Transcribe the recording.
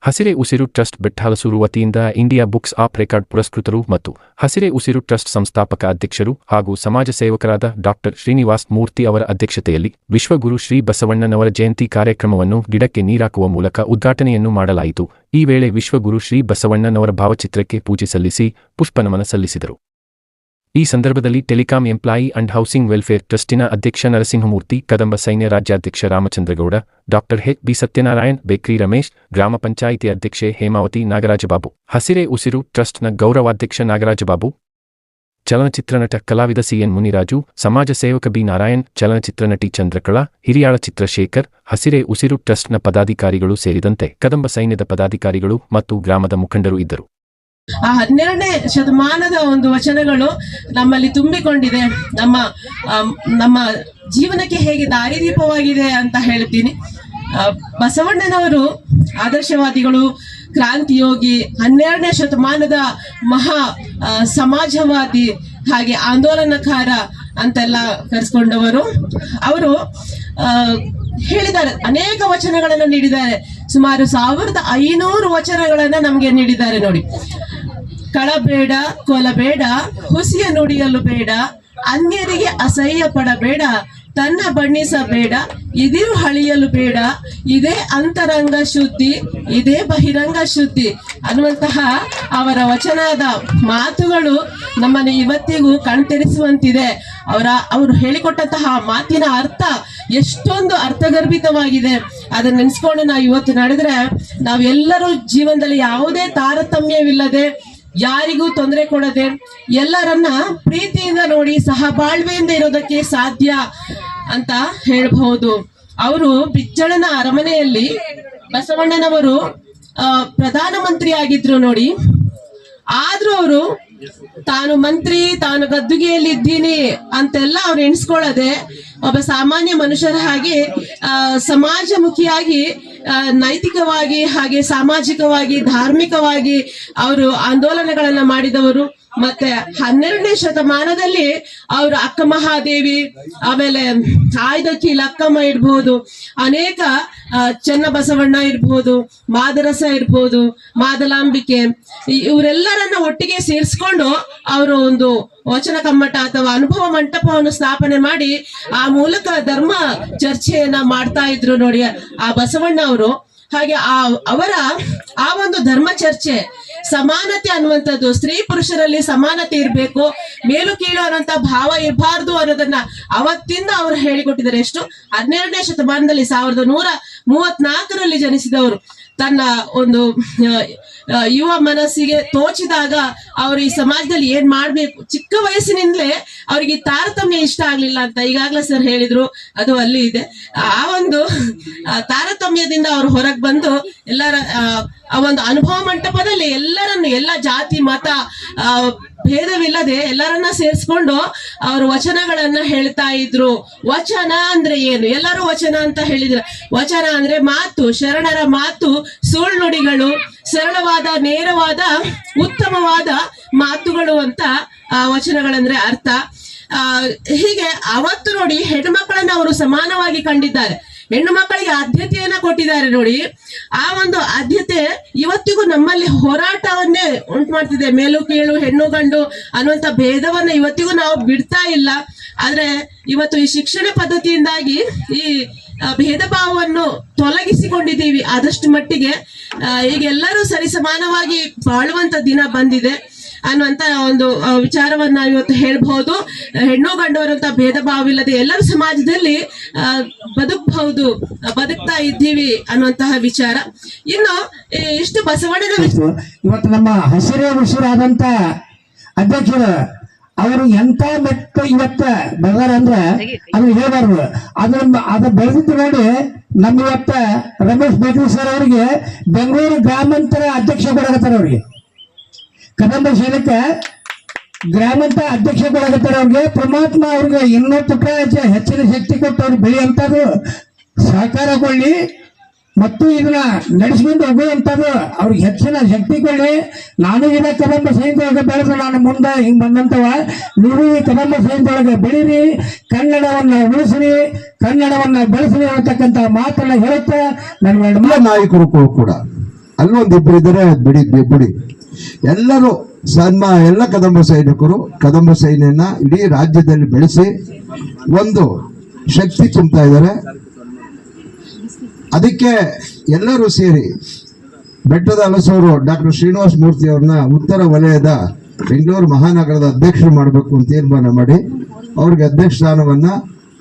ಹಸಿರೆ ಉಸಿರು ಟ್ರಸ್ಟ್ ಬೆಟ್ಟಹಲಸೂರು ವತಿಯಿಂದ India books of record ಪುರಸ್ಕೃತರು ಮತ್ತು ಹಸಿರೆ ಉಸಿರು ಟ್ರಸ್ಟ್ ಸಂಸ್ಥಾಪಕ ಅಧ್ಯಕ್ಷರು ಹಾಗೂ ಸಮಾಜ ಸೇವಕರಾದ ಡಾಕ್ಟರ್ ಶ್ರೀನಿವಾಸ್ ಮೂರ್ತಿ ಅವರ ಅಧ್ಯಕ್ಷತೆಯಲ್ಲಿ ವಿಶ್ವಗುರು ಶ್ರೀ ಬಸವಣ್ಣನವರ ಜಯಂತಿ ಕಾರ್ಯಕ್ರಮವನ್ನು ಗಿಡಕ್ಕೆ ನೀರಾಕುವ ಮೂಲಕ ಉದ್ಘಾಟನೆಯನ್ನು ಮಾಡಲಾಯಿತು. ಈ ವೇಳೆ ವಿಶ್ವಗುರು ಶ್ರೀ ಬಸವಣ್ಣನವರ ಭಾವಚಿತ್ರಕ್ಕೆ ಪೂಜೆ ಸಲ್ಲಿಸಿ ಪುಷ್ಪನಮನ ಸಲ್ಲಿಸಿದರು. ಈ ಸಂದರ್ಭದಲ್ಲಿ telecom employee and housing welfare ಟ್ರಸ್ಟಿನ ಅಧ್ಯಕ್ಷ ನರಸಿಂಹಮೂರ್ತಿ, ಕದಂಬ ಸೈನ್ಯ ರಾಜ್ಯಾಧ್ಯಕ್ಷ ರಾಮಚಂದ್ರಗೌಡ, ಡಾಕ್ಟರ್ ಬಿ ಸತ್ಯನಾರಾಯಣ್, ಬೇಕ್ರಿ ರಮೇಶ್, ಗ್ರಾಮ ಪಂಚಾಯಿತಿ ಅಧ್ಯಕ್ಷೆ ಹೇಮಾವತಿ ನಾಗರಾಜಬಾಬು, ಹಸಿರೆ ಉಸಿರು ಟ್ರಸ್ಟ್ನ ಗೌರವಾಧ್ಯಕ್ಷ ನಾಗರಾಜಬಾಬು, ಚಲನಚಿತ್ರ ನಟ ಕಲಾವಿದ ಸಿಎನ್ ಮುನಿರಾಜು, ಸಮಾಜ ಸೇವಕ ಬಿ ನಾರಾಯಣ್, ಚಲನಚಿತ್ರ ನಟಿ ಚಂದ್ರಕಳಾ, ಹಿರಿಯಾಳ ಚಿತ್ರಶೇಖರ್, ಹಸಿರೆ ಉಸಿರು ಟ್ರಸ್ಟ್ನ ಪದಾಧಿಕಾರಿಗಳು ಸೇರಿದಂತೆ ಕದಂಬ ಸೈನ್ಯದ ಪದಾಧಿಕಾರಿಗಳು ಮತ್ತು ಗ್ರಾಮದ ಮುಖಂಡರು ಇದ್ದರು. ಆ 12ನೇ ಶತಮಾನದ ಒಂದು ವಚನಗಳು ನಮ್ಮಲ್ಲಿ ತುಂಬಿಕೊಂಡಿದೆ. ನಮ್ಮ ಜೀವನಕ್ಕೆ ಹೇಗೆ ದಾರಿದೀಪವಾಗಿದೆ ಅಂತ ಹೇಳ್ತೀನಿ. ಬಸವಣ್ಣನವರು ಆದರ್ಶವಾದಿಗಳು, ಕ್ರಾಂತಿಯೋಗಿ, 12ನೇ ಶತಮಾನದ ಮಹಾ ಸಮಾಜವಾದಿ, ಹಾಗೆ ಆಂದೋಲನಕಾರ ಅಂತೆಲ್ಲ ಕರೆಸ್ಕೊಂಡವರು. ಅವರು ಹೇಳಿದ್ದಾರೆ, ಅನೇಕ ವಚನಗಳನ್ನು ನೀಡಿದ್ದಾರೆ. ಸುಮಾರು 1500 ವಚನಗಳನ್ನ ನಮ್ಗೆ ನೀಡಿದ್ದಾರೆ ನೋಡಿ. ಕಳಬೇಡ, ಕೊಲಬೇಡ, ಹುಸಿಯ ನುಡಿಯಲು ಬೇಡ, ಅನ್ಯರಿಗೆ ಅಸಹ್ಯ ಪಡಬೇಡ, ತನ್ನ ಬಣ್ಣಿಸಬೇಡ, ಇದಿರು ಹಳಿಯಲು ಬೇಡ, ಇದೇ ಅಂತರಂಗ ಶುದ್ಧಿ, ಇದೇ ಬಹಿರಂಗ ಶುದ್ಧಿ ಅನ್ನುವಂತಹ ಅವರ ವಚನದ ಮಾತುಗಳು ನಮ್ಮನ್ನು ಇವತ್ತಿಗೂ ಕಣ್ತೆರೆಸುವಂತಿದೆ. ಅವರು ಹೇಳಿಕೊಟ್ಟಂತಹ ಮಾತಿನ ಅರ್ಥ ಎಷ್ಟೊಂದು ಅರ್ಥಗರ್ಭಿತವಾಗಿದೆ. ಅದನ್ನ ನೆನೆಸ್ಕೊಂಡು ನಾವು ಇವತ್ತು ನಡೆದ್ರೆ ನಾವೆಲ್ಲರೂ ಜೀವನದಲ್ಲಿ ಯಾವುದೇ ತಾರತಮ್ಯವಿಲ್ಲದೆ, ಯಾರಿಗೂ ತೊಂದರೆ ಕೊಡದೆ, ಎಲ್ಲರನ್ನ ಪ್ರೀತಿಯಿಂದ ನೋಡಿ ಸಹಬಾಳ್ವೆಯಿಂದ ಇರೋದಕ್ಕೆ ಸಾಧ್ಯ ಅಂತ ಹೇಳಬಹುದು. ಅವರು ಬಿಜ್ಜಳನ ಅರಮನೆಯಲ್ಲಿ ಬಸವಣ್ಣನವರು ಪ್ರಧಾನಮಂತ್ರಿ ಆಗಿದ್ರು ನೋಡಿ. ಆದ್ರೂ ಅವರು ತಾನು ಮಂತ್ರಿ, ತಾನು ಗದ್ದುಗೆಯಲ್ಲಿ ಇದ್ದೀನಿ ಅಂತೆಲ್ಲ ಅವ್ರು ಎಣಿಸ್ಕೊಳ್ಳದೆ ಒಬ್ಬ ಸಾಮಾನ್ಯ ಮನುಷ್ಯರ ಹಾಗೆ ಸಮಾಜಮುಖಿಯಾಗಿ, ನೈತಿಕವಾಗಿ, ಹಾಗೆ ಸಾಮಾಜಿಕವಾಗಿ, ಧಾರ್ಮಿಕವಾಗಿ ಅವರು ಆಂದೋಲನಗಳನ್ನ ಮಾಡಿದವರು. ಮತ್ತೆ 12ನೇ ಶತಮಾನದಲ್ಲಿ ಅವರು ಅಕ್ಕ ಮಹಾದೇವಿ, ಆಮೇಲೆ ಆಯ್ದಕ್ಕಿ ಲಕ್ಕಮ್ಮ ಇರ್ಬೋದು, ಅನೇಕ ಚನ್ನಬಸವಣ್ಣ ಇರ್ಬೋದು, ಮಾದರಸ ಇರ್ಬೋದು, ಮಾದಲಾಂಬಿಕೆ, ಇವರೆಲ್ಲರನ್ನ ಒಟ್ಟಿಗೆ ಸೇರಿಸ್ಕೊಂಡು ಅವರು ಒಂದು ವಚನ ಕಮ್ಮಟ ಅಥವಾ ಅನುಭವ ಮಂಟಪವನ್ನು ಸ್ಥಾಪನೆ ಮಾಡಿ ಆ ಮೂಲಕ ಧರ್ಮ ಚರ್ಚೆಯನ್ನ ಮಾಡ್ತಾ ಇದ್ರು ನೋಡಿ ಆ ಬಸವಣ್ಣ ಅವರು. ಹಾಗೆ ಅವರ ಆ ಒಂದು ಧರ್ಮ ಚರ್ಚೆ, ಸಮಾನತೆ ಅನ್ನುವಂಥದ್ದು, ಸ್ತ್ರೀ ಪುರುಷರಲ್ಲಿ ಸಮಾನತೆ ಇರಬೇಕು, ಮೇಲು ಕೀಳು ಅನ್ನುವಂತ ಭಾವ ಇರಬಾರ್ದು ಅನ್ನೋದನ್ನ ಅವತ್ತಿಂದ ಅವರು ಹೇಳಿಕೊಟ್ಟಿದ್ದಾರೆ. ಎಷ್ಟು 12ನೇ ಶತಮಾನದಲ್ಲಿ 1134ರಲ್ಲಿ ಜನಿಸಿದವರು. ತನ್ನ ಒಂದು ಯುವ ಮನಸ್ಸಿಗೆ ತೋಚಿದಾಗ ಅವರು ಈ ಸಮಾಜದಲ್ಲಿ ಏನ್ ಮಾಡ್ಬೇಕು, ಚಿಕ್ಕ ವಯಸ್ಸಿನಿಂದಲೇ ಅವ್ರಿಗೆ ತಾರತಮ್ಯ ಇಷ್ಟ ಆಗ್ಲಿಲ್ಲ ಅಂತ ಈಗಾಗಲೇ ಸರ್ ಹೇಳಿದ್ರು, ಅದು ಅಲ್ಲಿ ಇದೆ. ಆ ಒಂದು ತಾರತಮ್ಯದಿಂದ ಅವರು ಹೊರಗೆ ಬಂದು ಎಲ್ಲರ ಆ ಒಂದು ಅನುಭವ ಮಂಟಪದಲ್ಲಿ ಎಲ್ಲರನ್ನು, ಎಲ್ಲ ಜಾತಿ ಮತ ಭೇದವಿಲ್ಲದೆ ಎಲ್ಲರನ್ನ ಸೇರಿಸ್ಕೊಂಡು ಅವರು ವಚನಗಳನ್ನ ಹೇಳ್ತಾ ಇದ್ರು. ವಚನ ಅಂದ್ರೆ ಏನು? ಎಲ್ಲರೂ ವಚನ ಅಂತ ಹೇಳಿದ್ರು. ವಚನ ಅಂದ್ರೆ ಮಾತು, ಶರಣರ ಮಾತು, ಸುಳ್ಳು ನುಡಿಗಳು, ಸರಳವಾದ, ನೇರವಾದ, ಉತ್ತಮವಾದ ಮಾತುಗಳು ಅಂತ ವಚನಗಳಂದ್ರೆ ಅರ್ಥ. ಹೀಗೆ ಅವತ್ತು ನೋಡಿ ಹೆಣ್ಣುಮಕ್ಕಳನ್ನ ಅವರು ಸಮಾನವಾಗಿ ಕಂಡಿದ್ದಾರೆ. ಹೆಣ್ಣು ಮಕ್ಕಳಿಗೆ ಆದ್ಯತೆಯನ್ನ ಕೊಟ್ಟಿದ್ದಾರೆ ನೋಡಿ. ಆ ಒಂದು ಆದ್ಯತೆ ಇವತ್ತಿಗೂ ನಮ್ಮಲ್ಲಿ ಹೋರಾಟವನ್ನೇ ಉಂಟು ಮಾಡ್ತಿದೆ. ಮೇಲು ಕೀಳು, ಹೆಣ್ಣು ಗಂಡು ಅನ್ನುವಂತ ಭೇದವನ್ನ ಇವತ್ತಿಗೂ ನಾವು ಬಿಡ್ತಾ ಇಲ್ಲ. ಆದ್ರೆ ಇವತ್ತು ಈ ಶಿಕ್ಷಣ ಪದ್ಧತಿಯಿಂದಾಗಿ ಈ ಭೇದ ಭಾವವನ್ನು ತೊಲಗಿಸಿಕೊಂಡಿದ್ದೀವಿ ಆದಷ್ಟು ಮಟ್ಟಿಗೆ. ಈಗ ಎಲ್ಲರೂ ಸರಿಸಮಾನವಾಗಿ ಬಾಳುವಂತ ದಿನ ಬಂದಿದೆ ಅನ್ನುವಂತ ಒಂದು ವಿಚಾರವನ್ನ ಇವತ್ತು ಹೇಳ್ಬಹುದು. ಹೆಣ್ಣು ಗಂಡವರಂತ ಭೇದ ಭಾವವಿಲ್ಲದೆ ಎಲ್ಲರೂ ಸಮಾಜದಲ್ಲಿ ಬದುಕಬಹುದು, ಬದುಕ್ತಾ ಇದ್ದೀವಿ ಅನ್ನುವಂತಹ ವಿಚಾರ. ಇನ್ನು ಇಷ್ಟು ಬಸವಣ್ಣನ ಇವತ್ತು ನಮ್ಮ ಹಸಿರೇ ಉಸಿರಾದಂತ ಅಧ್ಯಕ್ಷರು ಅವರು ಎಂತ ಮೆಟ್ಟು ಇವತ್ತ ಬೆಳೆದಾರ ಅಂದ್ರ ಅದನ್ನ ಹೇಳ್ಬಾರ್ದು. ಅದ ಬೆಳೆದಿದ್ದು ನೋಡಿ ನಮ್ಮ ಇವತ್ತ ರಮೇಶ್ ಬೇಕ್ರಿ ಸರ್ ಅವರಿಗೆ ಬೆಂಗಳೂರು ಗ್ರಾಮಾಂತರ ಅಧ್ಯಕ್ಷ ಕೊಡಕತ್ತಾರ. ಅವ್ರಿಗೆ ಕದಂಬ ಸೇನಕ್ಕೆ ಗ್ರಾಮಾಂತರ ಅಧ್ಯಕ್ಷ ಕೊಡಕತ್ತಾರ. ಅವ್ರಿಗೆ ಪರಮಾತ್ಮ ಅವ್ರಿಗೆ ಇನ್ನೂ ಪುಟ ಹೆಚ್ಚಿನ ಶಕ್ತಿ ಕೊಟ್ಟು ಅವ್ರಿಗೆ ಬೆಳೆಯುವಂಥದ್ದು ಸಹಕಾರಗೊಳ್ಳಿ ಮತ್ತು ಇದನ್ನ ನಡೆಸ್ಕೊಂಡು ಹೋಗುವಂಥದ್ದು ಅವ್ರಿಗೆ ಹೆಚ್ಚಿನ ಶಕ್ತಿ ಕೊಳ್ಳಿ. ನಾನು ಈಗ ಕದಂಬ ಸೈನ್ಯದೊಳಗೆ ಬೆಳೆದು ನಾನು ಮುಂದೆ ಹಿಂಗ್ ಬಂದಂತವ, ನೀವು ಈ ಕದಂಬ ಸೈನ್ಯದೊಳಗೆ ಬೆಳೀರಿ, ಕನ್ನಡವನ್ನ ಉಳಿಸ್ರಿ, ಕನ್ನಡವನ್ನ ಬೆಳೆಸ್ರಿ ಅನ್ನತಕ್ಕಂಥ ಮಾತನ್ನ ಹೇಳುತ್ತಾ ನನ್ನ ನಾಯಕರು ಕೂಡ ಅಲ್ಲೊಂದಿಬ್ರು ಇದ್ದಾರೆ, ಅದು ಬಿಡಿ. ಎಲ್ಲರೂ ಎಲ್ಲ ಕದಂಬ ಸೈನಿಕರು ಕದಂಬ ಸೈನ್ಯನ ಇಡೀ ರಾಜ್ಯದಲ್ಲಿ ಬೆಳೆಸಿ ಒಂದು ಶಕ್ತಿ ತುಂಬುತ್ತಾ ಇದ್ದಾರೆ. ಅದಕ್ಕೆ ಎಲ್ಲರೂ ಸೇರಿ ಬೆಟ್ಟದ ಹಲಸೂರು ಡಾಕ್ಟರ್ ಶ್ರೀನಿವಾಸ ಮೂರ್ತಿ ಅವ್ರನ್ನ ಉತ್ತರ ವಲಯದ ಬೆಂಗಳೂರು ಮಹಾನಗರದ ಅಧ್ಯಕ್ಷರು ಮಾಡಬೇಕು ಅಂತ ತೀರ್ಮಾನ ಮಾಡಿ ಅವ್ರಿಗೆ ಅಧ್ಯಕ್ಷ ಸ್ಥಾನವನ್ನ